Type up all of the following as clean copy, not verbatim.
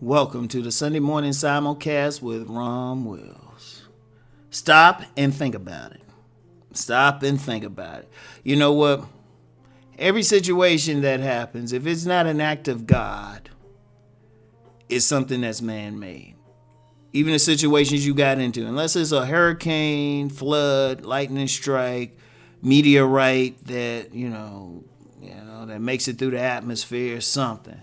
Welcome to the Sunday morning simulcast with Rom Wills. Stop and think about it. You know what? Every situation that happens, if it's not an act of God, it's something that's man-made. Even the situations you got into, unless it's a hurricane, flood, lightning strike, meteorite that, that makes it through the atmosphere or something.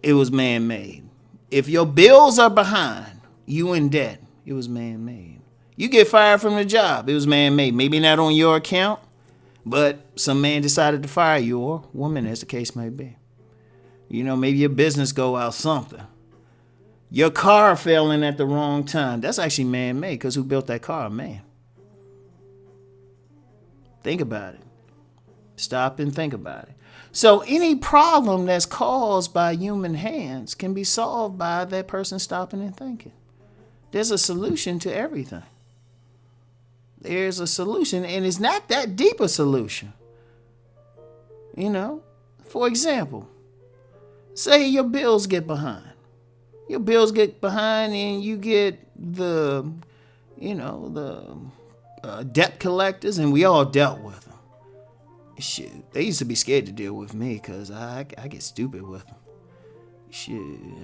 It was man-made. If your bills are behind, you in debt, it was man-made. You get fired from the job, it was man-made. Maybe not on your account, but some man decided to fire you, or woman, as the case may be. Maybe your business go out, something. Your car fell in at the wrong time. That's actually man-made, because who built that car? Man. Think about it. Stop and think about it. So any problem that's caused by human hands can be solved by that person stopping and thinking. There's a solution to everything. There's a solution, and it's not that deep a solution. For example, say your bills get behind. And you get the debt collectors, and we all dealt with them. Shit, they used to be scared to deal with me because I get stupid with them. Shit,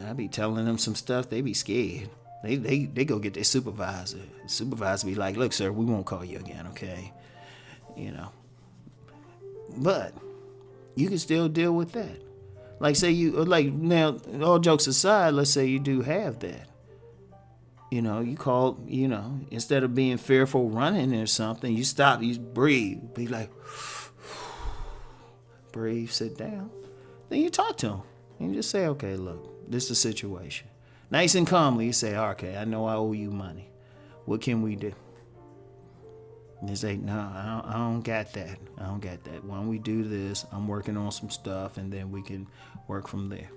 I be telling them some stuff, they be scared. They go get their supervisor. The supervisor be like, look, sir, we won't call you again, okay? But you can still deal with that. Now, all jokes aside, let's say you do have that. You call, instead of being fearful running or something, you stop, you breathe, be like, breathe, sit down. Then you talk to them. And you just say, okay, look, this is the situation. Nice and calmly, you say, okay, I know I owe you money. What can we do? And they say, no, I don't got that. Why don't we do this? I'm working on some stuff, and then we can work from there.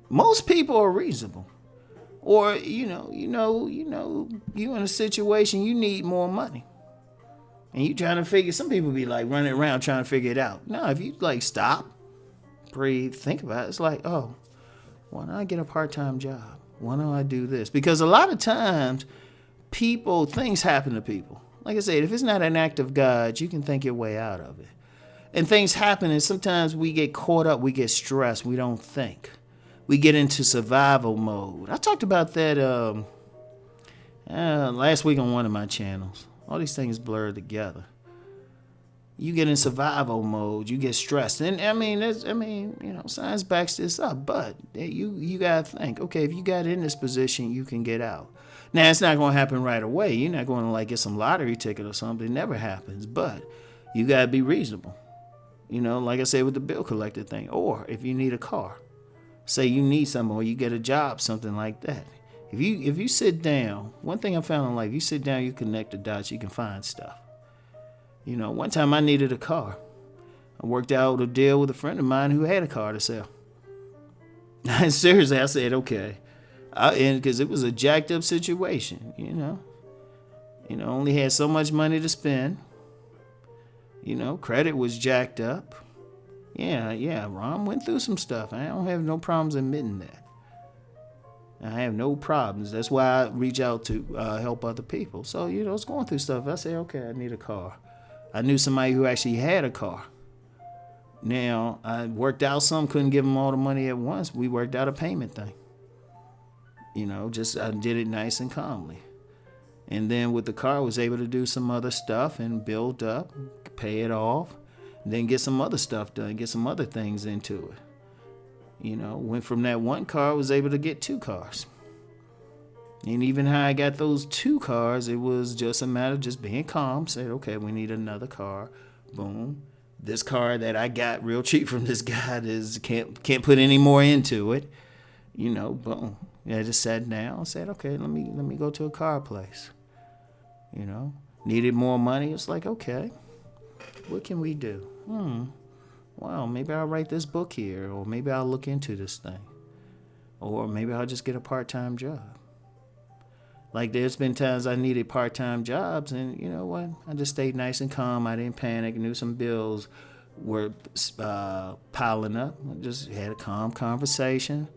Most people are reasonable. Or, you in a situation, you need more money. And you trying to figure, some people be like running around trying to figure it out. No, if you stop, breathe, think about it. It's like, oh, why don't I get a part-time job? Why don't I do this? Because a lot of times things happen to people. Like I said, if it's not an act of God, you can think your way out of it. And things happen, and sometimes we get caught up, we get stressed, we don't think. We get into survival mode. I talked about that last week on one of my channels. All these things blur together. You get in survival mode, you get stressed. And science backs this up, but you gotta think, okay, if you got in this position, you can get out. Now, it's not gonna happen right away. You're not gonna get some lottery ticket or something. It never happens, but you gotta be reasonable. Like I said with the bill collector thing, or if you need a car, say you need something, or you get a job, something like that. If you sit down, one thing I found in life, you sit down, you connect the dots, you can find stuff. One time I needed a car. I worked out a deal with a friend of mine who had a car to sell. And seriously, I said, okay. Because it was a jacked up situation, only had so much money to spend. Credit was jacked up. Yeah, Ron went through some stuff. I don't have no problems admitting that. I have no problems. That's why I reach out to help other people. So, I was going through stuff. I say, okay, I need a car. I knew somebody who actually had a car. Now, I worked out some, couldn't give them all the money at once. We worked out a payment thing. I did it nice and calmly. And then with the car, I was able to do some other stuff and build up, pay it off, and then get some other stuff done, get some other things into it. Went from that one car, was able to get 2 cars. And even how I got those 2 cars, it was just a matter of just being calm. Said, okay, we need another car. Boom. This car that I got real cheap from this guy can't put any more into it. Boom. I just sat down and said, okay, let me go to a car place. Needed more money. It's like, okay, what can we do? wow, maybe I'll write this book here, or maybe I'll look into this thing, or maybe I'll just get a part-time job. Like there's been times I needed part-time jobs, and you know what? I just stayed nice and calm. I didn't panic. Knew some bills were piling up. I just had a calm conversation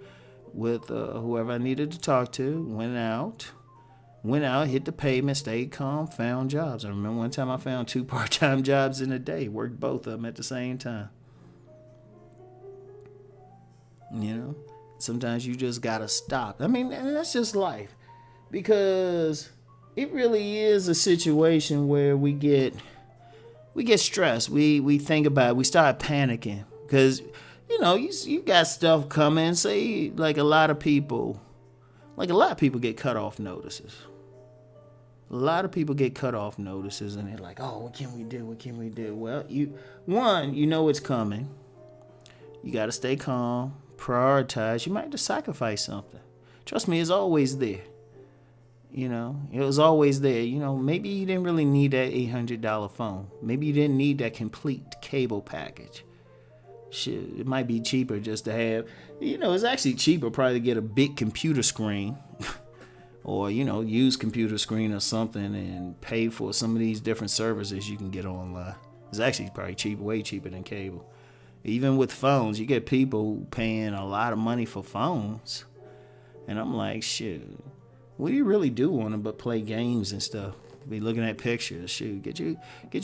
with whoever I needed to talk to. Went out, hit the pavement, stayed calm, found jobs. I remember one time I found 2 part-time jobs in a day. Worked both of them at the same time. You know, sometimes you just gotta stop. I mean, and that's just life. Because it really is a situation where we get stressed. We think about it. We start panicking because you got stuff coming. Say like a lot of people get cut off notices. A lot of people get cut off notices, and they're like, "Oh, what can we do? What can we do?" Well, you know it's coming. You got to stay calm, prioritize. You might have to sacrifice something. Trust me, it's always there. It was always there. Maybe you didn't really need that $800 phone. Maybe you didn't need that complete cable package. Shit, it might be cheaper just to have, it's actually cheaper probably to get a big computer screen or, use computer screen or something and pay for some of these different services you can get online. It's actually probably cheap, way cheaper than cable. Even with phones, you get people paying a lot of money for phones. And I'm like, shit. What do you really do on them but play games and stuff? Be looking at pictures. Shoot, get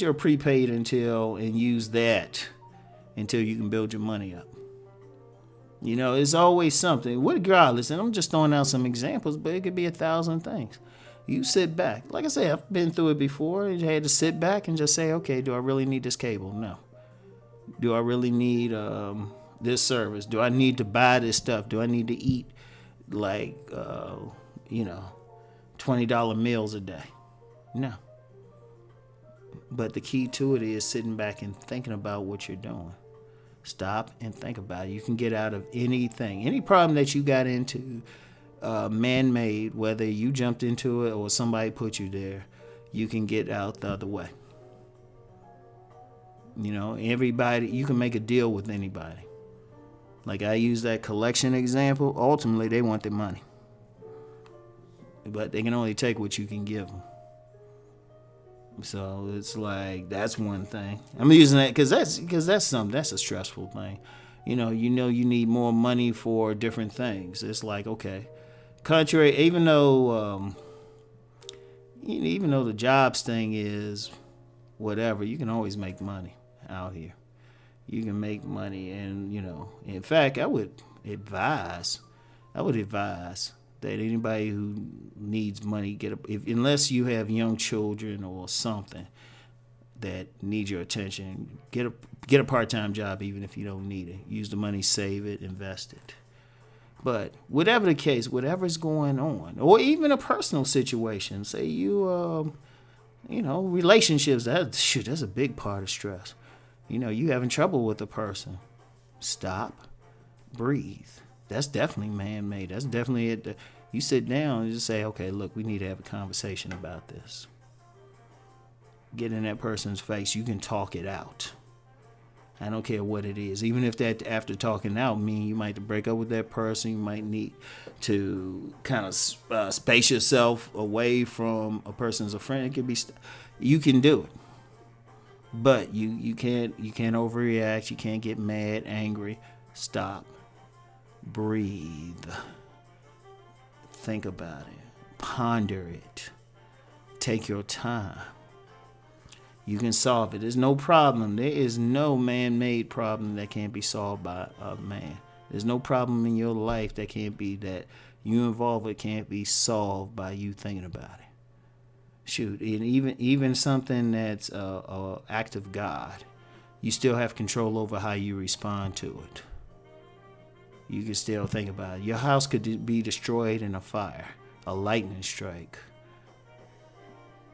your prepaid and use that until you can build your money up. It's always something. Regardless, and I'm just throwing out some examples, but it could be 1,000 things. You sit back. Like I said, I've been through it before. I had to sit back and just say, okay, do I really need this cable? No. Do I really need this service? Do I need to buy this stuff? Do I need to eat like $20 meals a day? No. But the key to it is sitting back and thinking about what you're doing. Stop and think about it. You can get out of anything. Any problem that you got into, man-made, whether you jumped into it or somebody put you there, you can get out the other way. Everybody, you can make a deal with anybody. Like I use that collection example. Ultimately, they want their money. But they can only take what you can give them. So it's like, that's one thing. I'm using that because that's a stressful thing. You need more money for different things. It's like, okay, contrary, even though the jobs thing is whatever, you can always make money out here. You can make money, and in fact, I would advise that anybody who needs money unless you have young children or something that need your attention, get a part-time job even if you don't need it. Use the money, save it, invest it. But whatever the case, whatever's going on, or even a personal situation, say you relationships, that's a big part of stress. You having trouble with a person. Stop, breathe. That's definitely man-made. That's definitely it. You sit down and just say, okay, look, we need to have a conversation about this. Get in that person's face. You can talk it out. I don't care what it is. Even if that after talking out mean you might break up with that person, you might need to kind of space yourself away from a person as a friend. It could be, you can do it. But you can't overreact. You can't get mad, angry. Stop. Breathe. Think about it. Ponder it. Take your time. You can solve it. There's no problem. There is no man-made problem that can't be solved by a man. There's no problem in your life that you involved with can't be solved by you thinking about it. Shoot, and even something that's an act of God, you still have control over how you respond to it. You can still think about it. Your house could be destroyed in a fire, a lightning strike.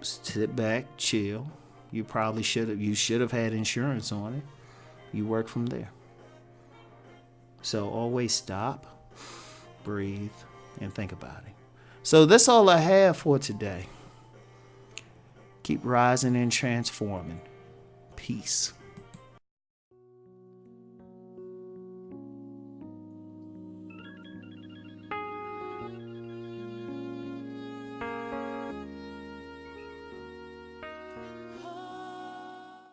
Sit back, chill. You should have had insurance on it. You work from there. So always stop, breathe, and think about it. So that's all I have for today. Keep rising and transforming. Peace.